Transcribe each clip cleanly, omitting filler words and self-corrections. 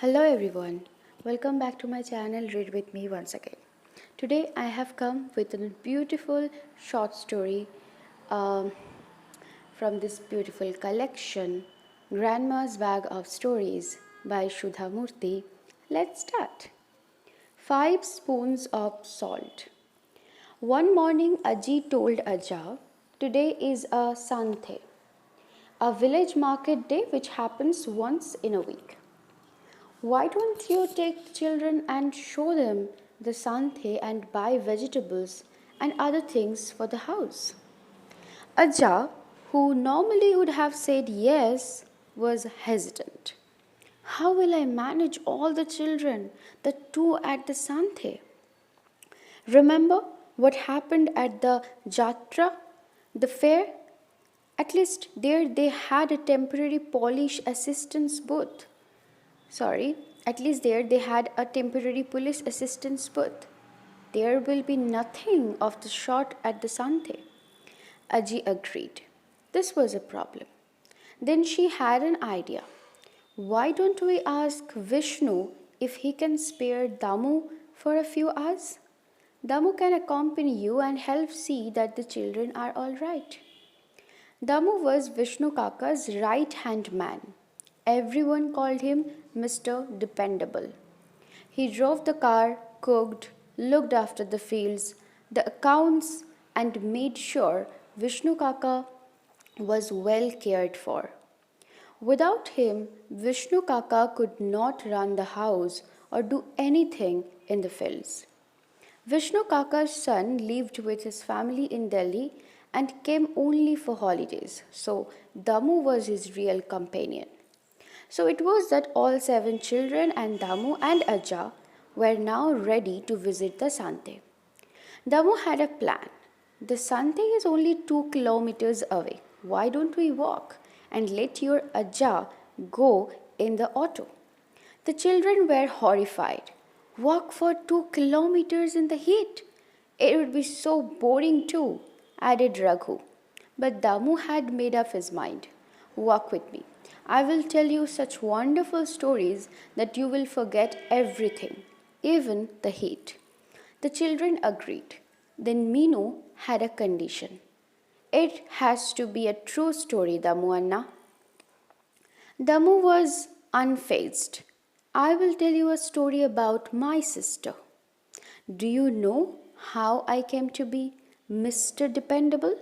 Hello everyone, welcome back to my channel Read With Me once again. Today I have come with a beautiful short story um, from this beautiful collection, Grandma's Bag of Stories by Sudha Murty. Let's start. 5 spoons of salt. One morning Aji told Aja, today is a Santhe, a village market day which happens once in a week. Why don't you take the children and show them the santhe and buy vegetables and other things for the house? Aja, who normally would have said yes, was hesitant. How will I manage all the children, the two at the santhe? Remember what happened at the jatra, the fair? At least there they had a temporary police assistance booth. At least there they had a temporary police assistance booth. There will be nothing of the sort at the Santhe. Aji agreed. This was a problem. Then she had an idea. Why don't we ask Vishnu if he can spare Damu for a few hours? Damu can accompany you and help see that the children are all right. Damu was Vishnu Kaka's right hand man. Everyone called him Mr. Dependable. He drove the car, cooked, looked after the fields, the accounts, and made sure Vishnu Kaka was well cared for. Without him, Vishnu Kaka could not run the house or do anything in the fields. Vishnu Kaka's son lived with his family in Delhi and came only for holidays, so Damu was his real companion. So it was that all 7 children and Damu and Aja were now ready to visit the Santhe. Damu had a plan. The Santhe is only 2 kilometers away. Why don't we walk and let your Aja go in the auto? The children were horrified. Walk for 2 kilometers in the heat? It would be so boring too, added Raghu. But Damu had made up his mind. Walk with me. I will tell you such wonderful stories that you will forget everything, even the heat. The children agreed. Then Meenu had a condition. It has to be a true story, Damu Anna. Damu was unfazed. I will tell you a story about my sister. Do you know how I came to be Mr. Dependable?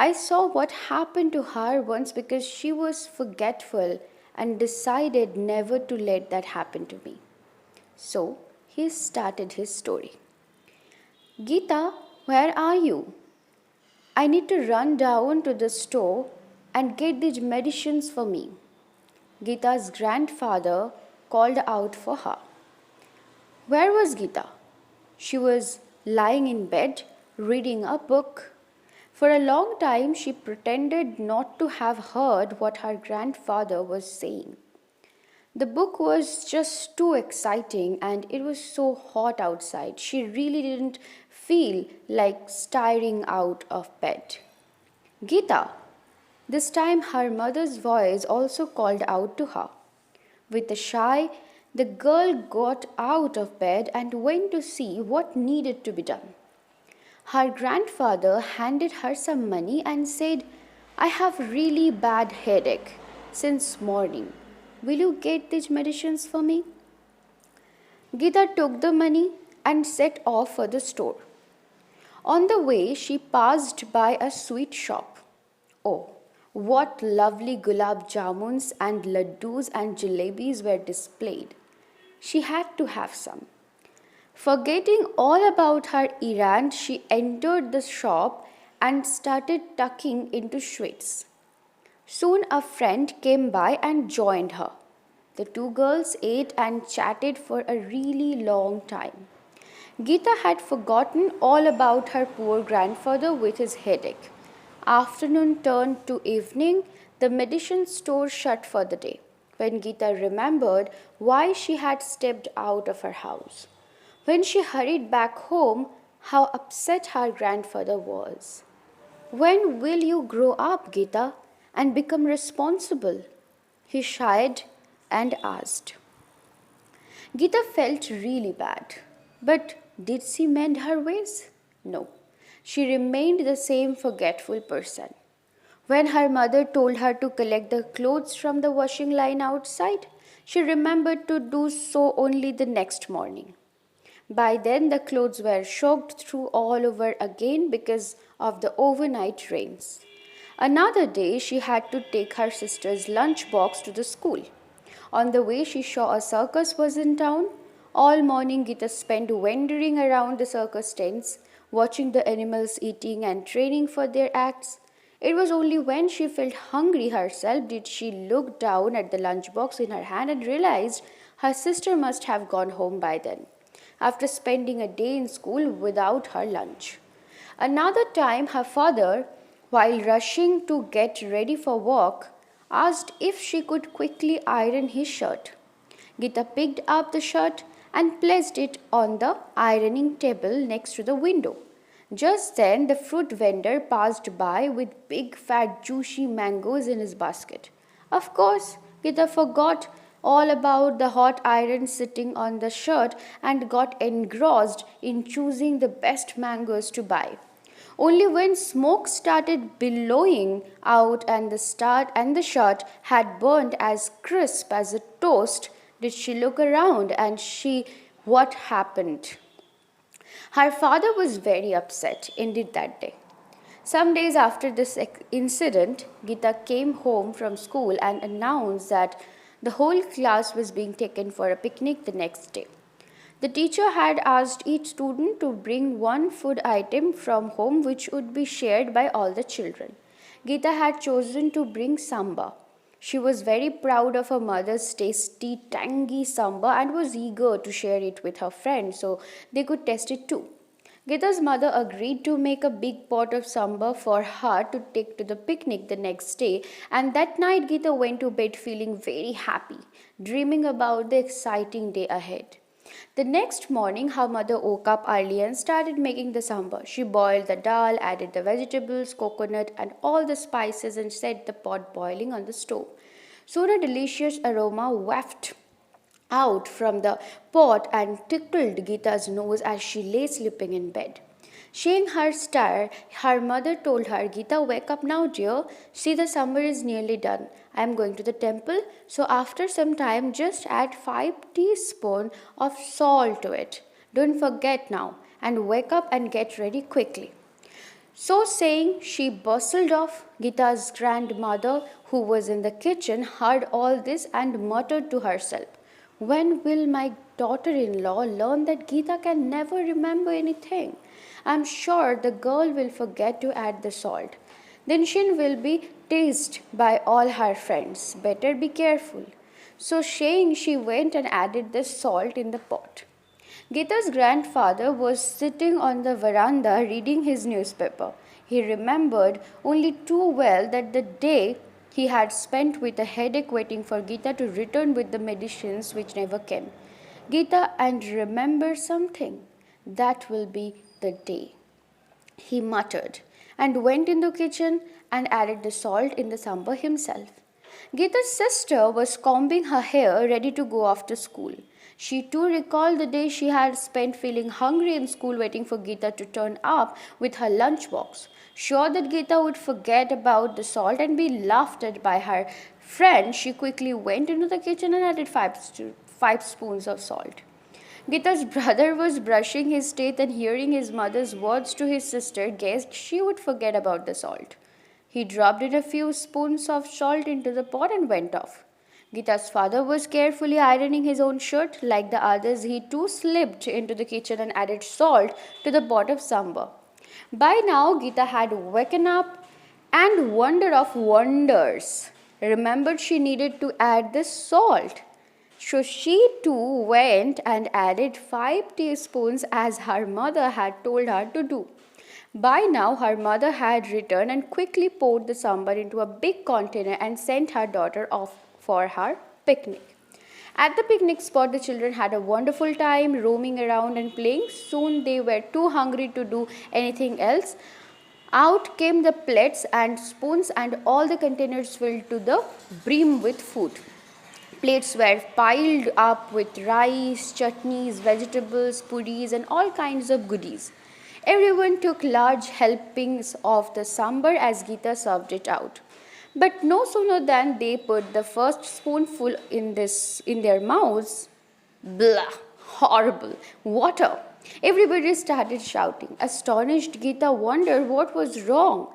I saw what happened to her once because she was forgetful and decided never to let that happen to me. So he started his story. Geeta, where are you? I need to run down to the store and get these medicines for me. Geeta's grandfather called out for her. Where was Geeta? She was lying in bed reading a book. For a long time, she pretended not to have heard what her grandfather was saying. The book was just too exciting and it was so hot outside. She really didn't feel like stirring out of bed. Geeta! This time her mother's voice also called out to her. With a sigh, the girl got out of bed and went to see what needed to be done. Her grandfather handed her some money and said, I have really bad headache since morning. Will you get these medicines for me? Geeta took the money and set off for the store. On the way, she passed by a sweet shop. Oh, what lovely gulab jamuns and laddus and jalebis were displayed. She had to have some. Forgetting all about her errand, she entered the shop and started tucking into sweets. Soon a friend came by and joined her. The 2 girls ate and chatted for a really long time. Geeta had forgotten all about her poor grandfather with his headache. Afternoon turned to evening, the medicine store shut for the day, when Geeta remembered why she had stepped out of her house. When she hurried back home, how upset her grandfather was. When will you grow up, Geeta, and become responsible? He sighed and asked. Geeta felt really bad. But did she mend her ways? No. She remained the same forgetful person. When her mother told her to collect the clothes from the washing line outside, she remembered to do so only the next morning. By then, the clothes were soaked through all over again because of the overnight rains. Another day, she had to take her sister's lunch box to the school. On the way, she saw a circus was in town. All morning, Gita spent wandering around the circus tents, watching the animals eating and training for their acts. It was only when she felt hungry herself did she look down at the lunchbox in her hand and realized her sister must have gone home by then, after spending a day in school without her lunch. Another time, her father, while rushing to get ready for work, asked if she could quickly iron his shirt. Gita picked up the shirt and placed it on the ironing table next to the window. Just then, the fruit vendor passed by with big, fat, juicy mangoes in his basket. Of course, Gita forgot all about the hot iron sitting on the shirt and got engrossed in choosing the best mangoes to buy. Only when smoke started billowing out and the shirt had burned as crisp as a toast did she look around and see what happened. Her father was very upset indeed that day. Some days after this incident, Gita came home from school and announced that the whole class was being taken for a picnic the next day. The teacher had asked each student to bring one food item from home which would be shared by all the children. Gita had chosen to bring samba. She was very proud of her mother's tasty, tangy samba and was eager to share it with her friends so they could taste it too. Gita's mother agreed to make a big pot of samba for her to take to the picnic the next day, and that night Gita went to bed feeling very happy, dreaming about the exciting day ahead. The next morning, her mother woke up early and started making the sambar. She boiled the dal, added the vegetables, coconut, and all the spices and set the pot boiling on the stove. Soon a delicious aroma wafted out from the pot and tickled Gita's nose as she lay sleeping in bed. Seeing her stir, her mother told her, Gita, wake up now, dear. See, the summer is nearly done. I am going to the temple, so after some time, just add 5 teaspoons of salt to it. Don't forget now, and wake up and get ready quickly. So saying, she bustled off. Gita's grandmother, who was in the kitchen, heard all this and muttered to herself, when will my daughter-in-law learn that Gita can never remember anything? I'm sure the girl will forget to add the salt. Then she will be teased by all her friends. Better be careful. So saying, she went and added the salt in the pot. Gita's grandfather was sitting on the veranda reading his newspaper. He remembered only too well that the day he had spent with a headache waiting for Gita to return with the medicines which never came. Gita, and remember something. That will be the day, he muttered, and went in the kitchen and added the salt in the sambar himself. Gita's sister was combing her hair ready to go off to school. She too recalled the day she had spent feeling hungry in school waiting for Gita to turn up with her lunchbox. Sure that Gita would forget about the salt and be laughed at by her friend, she quickly went into the kitchen and added 5 spoons of salt. Gita's brother was brushing his teeth and hearing his mother's words to his sister guessed she would forget about the salt. He dropped in a few spoons of salt into the pot and went off. Gita's father was carefully ironing his own shirt. Like the others, he too slipped into the kitchen and added salt to the pot of sambar. By now, Gita had woken up and wonder of wonders remembered she needed to add the salt. So she too went and added 5 teaspoons as her mother had told her to do. By now, her mother had returned and quickly poured the sambar into a big container and sent her daughter off for her picnic. At the picnic spot, the children had a wonderful time roaming around and playing. Soon they were too hungry to do anything else. Out came the plates and spoons and all the containers filled to the brim with food. Plates were piled up with rice, chutneys, vegetables, puris, and all kinds of goodies. Everyone took large helpings of the sambar as Geeta served it out. But no sooner than they put the first spoonful in their mouths, blah, horrible, water. Everybody started shouting. Astonished, Geeta wondered what was wrong.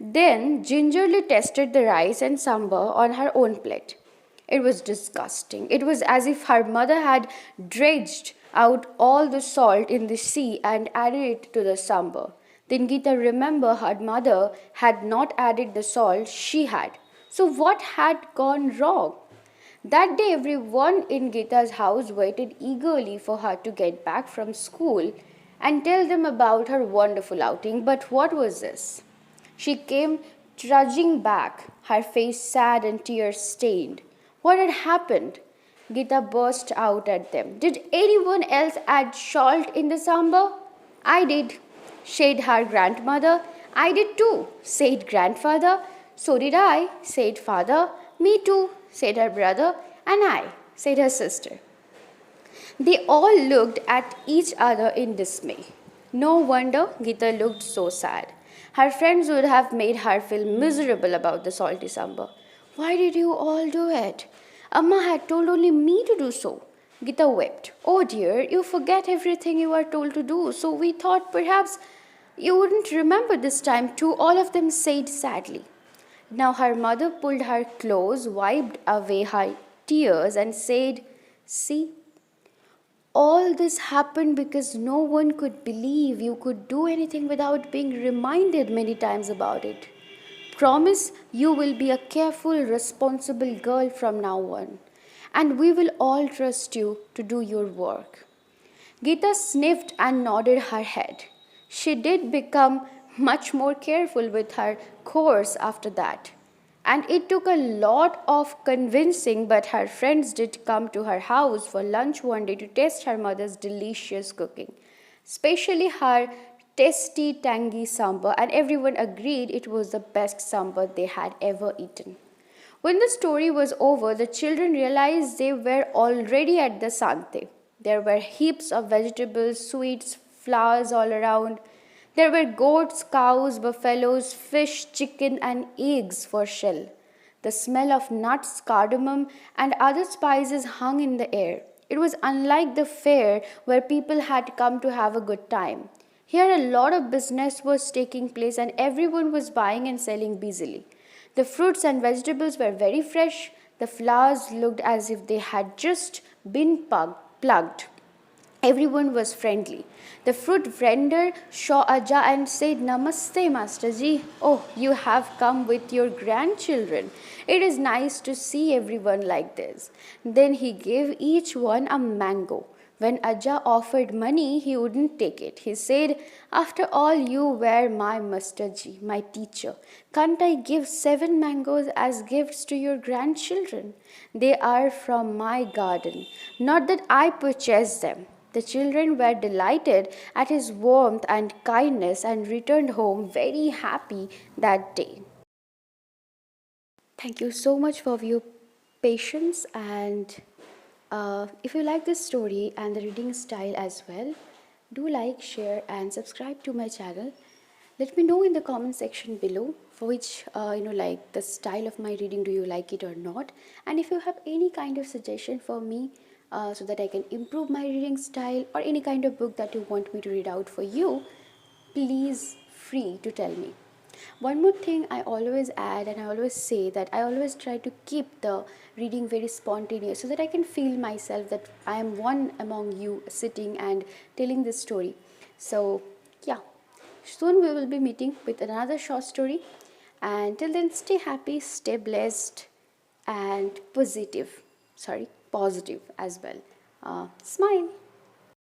Then gingerly tested the rice and sambar on her own plate. It was disgusting. It was as if her mother had dredged out all the salt in the sea and added it to the sambar. Then Geeta remembered her mother had not added the salt she had. So what had gone wrong? That day, everyone in Geeta's house waited eagerly for her to get back from school and tell them about her wonderful outing. But what was this? She came trudging back, her face sad and tear-stained. What had happened? Geeta burst out at them. Did anyone else add salt in the sambar? I did, said her grandmother. I did too, said grandfather. So did I, said father. Me too, said her brother. And I, said her sister. They all looked at each other in dismay. No wonder Geeta looked so sad. Her friends would have made her feel miserable about the salty sambar. Why did you all do it? Amma had told only me to do so. Geeta wept. Oh dear, you forget everything you are told to do, so we thought perhaps you wouldn't remember this time too, all of them said sadly. Now her mother pulled her close, wiped away her tears, and said, See, all this happened because no one could believe you could do anything without being reminded many times about it. Promise you will be a careful, responsible girl from now on, and we will all trust you to do your work. Geeta sniffed and nodded her head. She did become much more careful with her course after that. And it took a lot of convincing, but her friends did come to her house for lunch one day to taste her mother's delicious cooking, especially her tasty, tangy sambar, and everyone agreed it was the best sambar they had ever eaten. When the story was over, the children realized they were already at the Sante. There were heaps of vegetables, sweets, flowers all around. There were goats, cows, buffaloes, fish, chicken, and eggs for shell. The smell of nuts, cardamom, and other spices hung in the air. It was unlike the fair where people had come to have a good time. Here, a lot of business was taking place, and everyone was buying and selling busily. The fruits and vegetables were very fresh. The flowers looked as if they had just been plucked. Everyone was friendly. The fruit vendor saw Aja and said, Namaste, Master Ji. Oh, you have come with your grandchildren. It is nice to see everyone like this. Then he gave each one a mango. When Aja offered money, he wouldn't take it. He said, After all, you were my Master Ji, my teacher. Can't I give 7 mangoes as gifts to your grandchildren? They are from my garden. Not that I purchased them. The children were delighted at his warmth and kindness and returned home very happy that day. Thank you so much for your patience, and if you like this story and the reading style as well, do like, share and subscribe to my channel. Let me know in the comment section below for which like the style of my reading, do you like it or not, and if you have any kind of suggestion for me so that I can improve my reading style, or any kind of book that you want me to read out for you, please free to tell me. One more thing I always add, and I always say, that I always try to keep the reading very spontaneous so that I can feel myself that I am one among you sitting and telling this story. So yeah, soon we will be meeting with another short story, and till then, stay happy, stay blessed and positive as well. Smile.